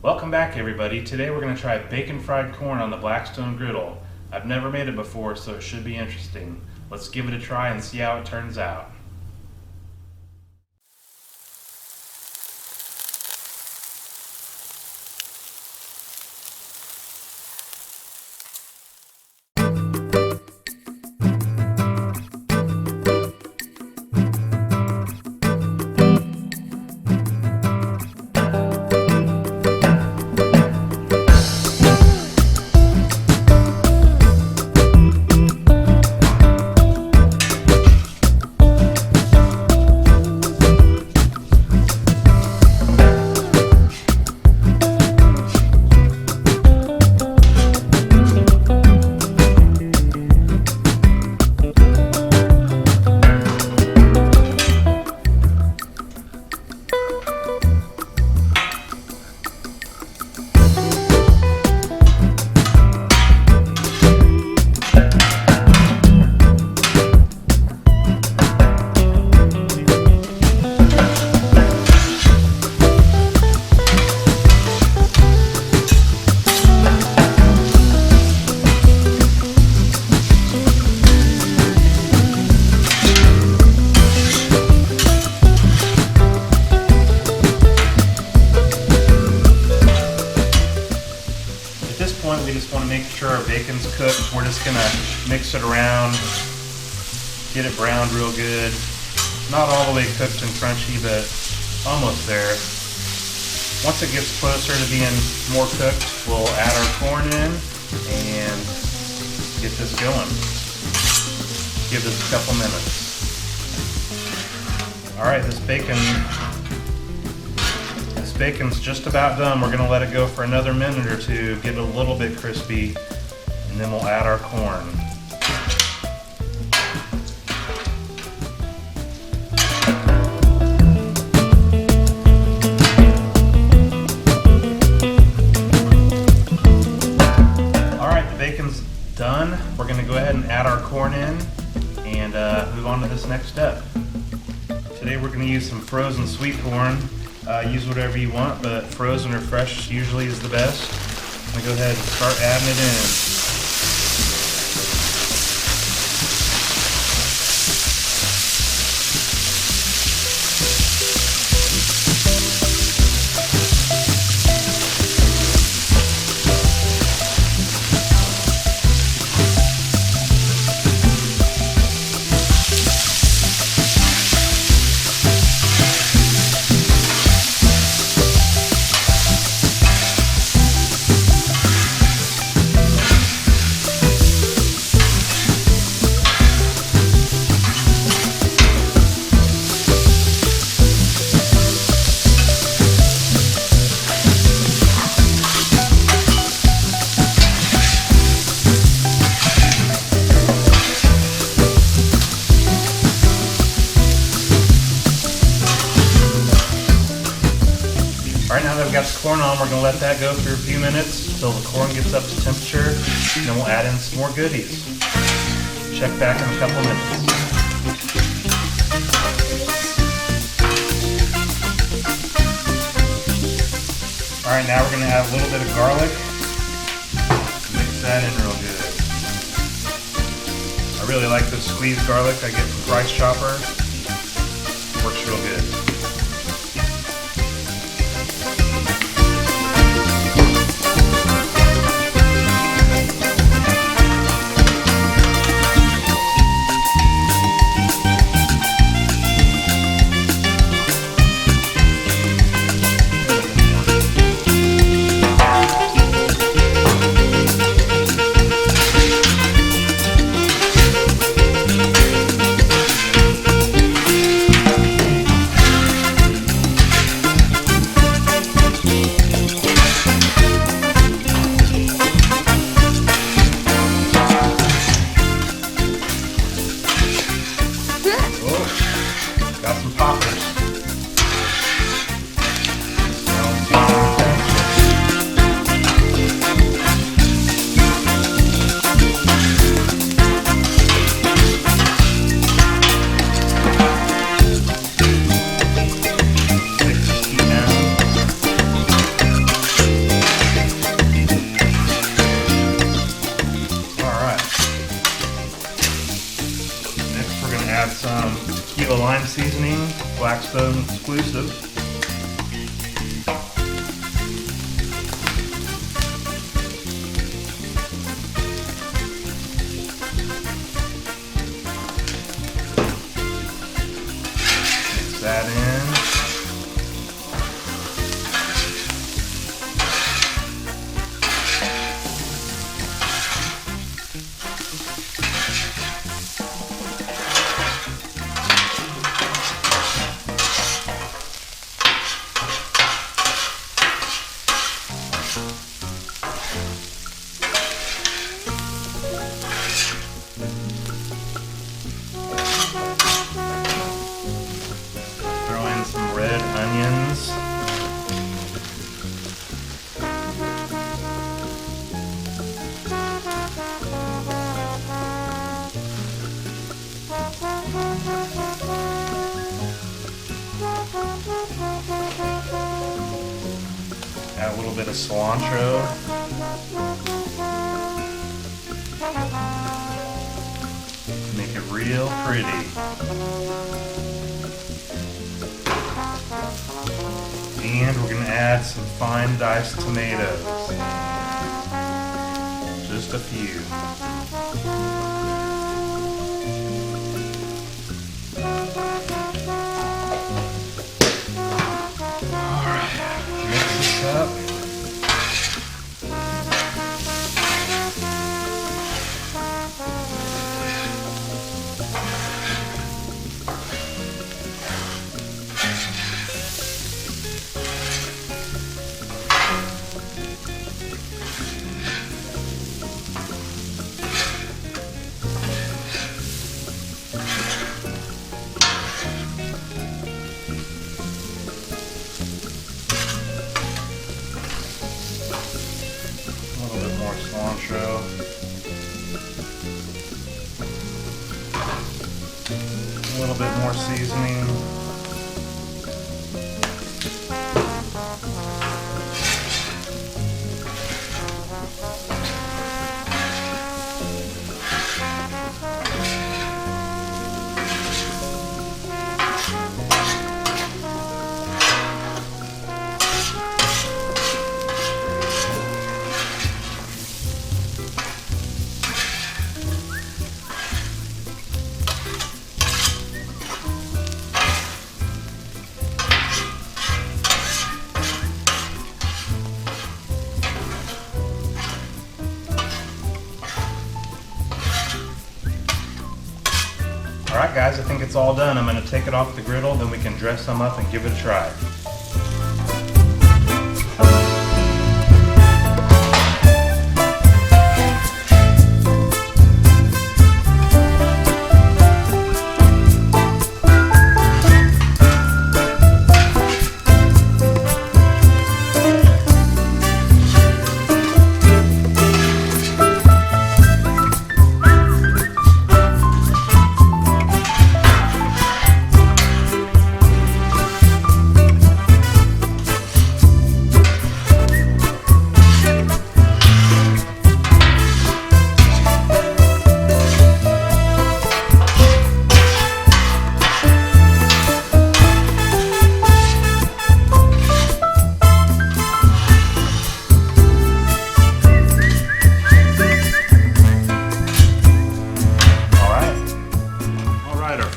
Welcome back, everybody. Today we're going to try bacon fried corn on the Blackstone Griddle. I've never made it before, so it should be interesting. Let's give it a try and see how it turns out. At this point, we just want to make sure our bacon's cooked. We're just going to mix it around, get it browned real good. Not all the way cooked and crunchy, but almost there. Once it gets closer to being more cooked, we'll add our corn in and get this going. Give this a couple minutes. Alright, this bacon's just about done. We're going to let it go for another minute or two, get it a little bit crispy, and then we'll add our corn. Alright, the bacon's done. We're going to go ahead and add our corn in and move on to this next step. Today we're going to use some frozen sweet corn. Use whatever you want, but frozen or fresh usually is the best. I'm going to go ahead and start adding it in. Alright, now that we've got the corn on, we're going to let that go for a few minutes until the corn gets up to temperature, and then we'll add in some more goodies. Check back in a couple minutes. Alright, now we're going to add a little bit of garlic. Mix that in real good. I really like this squeezed garlic I get from Price Chopper. Works real good. Blackstone exclusive. Mix that in. Throw in some red onions. Add a little bit of cilantro. Make it real pretty. And we're going to add some fine diced tomatoes. Just a few. Alright, mix this up. More cilantro. A little bit more seasoning. Alright guys, I think it's all done. I'm going to take it off the griddle, then we can dress them up and give it a try.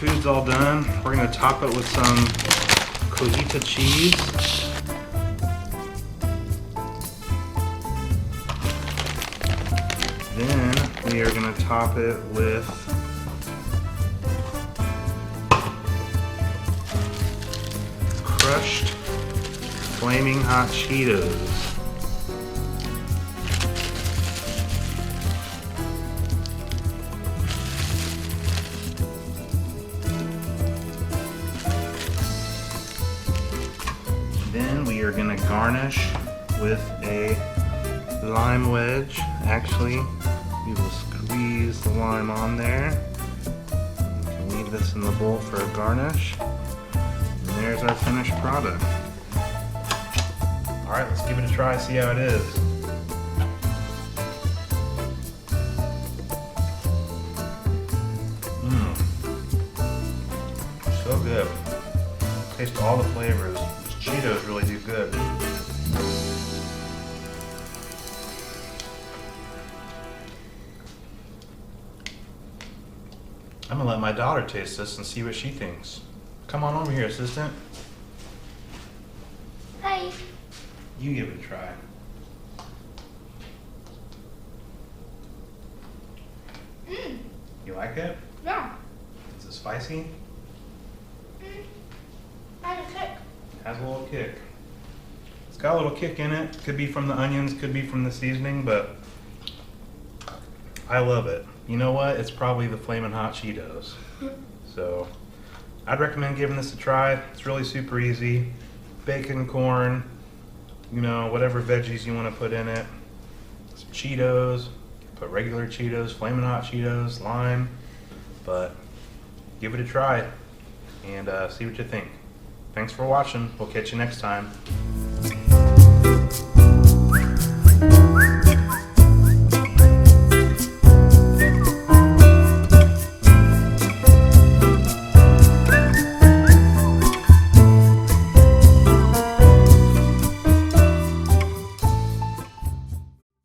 Food's all done. We're going to top it with some cojita cheese. Then we are going to top it with crushed flaming hot Cheetos. Then we are going to garnish with a lime wedge. Actually, we will squeeze the lime on there. We can leave this in the bowl for a garnish. And there's our finished product. Alright, let's give it a try, see how it is. So good. Tastes all the flavors. Cheetos really do good. I'm gonna let my daughter taste this and see what she thinks. Come on over here, assistant. Hi. You give it a try. You like it? Yeah. Is it spicy? Has a kick. Has a little kick. It's got a little kick in it. Could be from the onions, could be from the seasoning, but I love it. You know what? It's probably the Flamin' Hot Cheetos. So I'd recommend giving this a try. It's really super easy. Bacon, corn, you know, whatever veggies you want to put in it. Some Cheetos, put regular Cheetos, Flamin' Hot Cheetos, lime, but give it a try and see what you think. Thanks for watching. We'll catch you next time.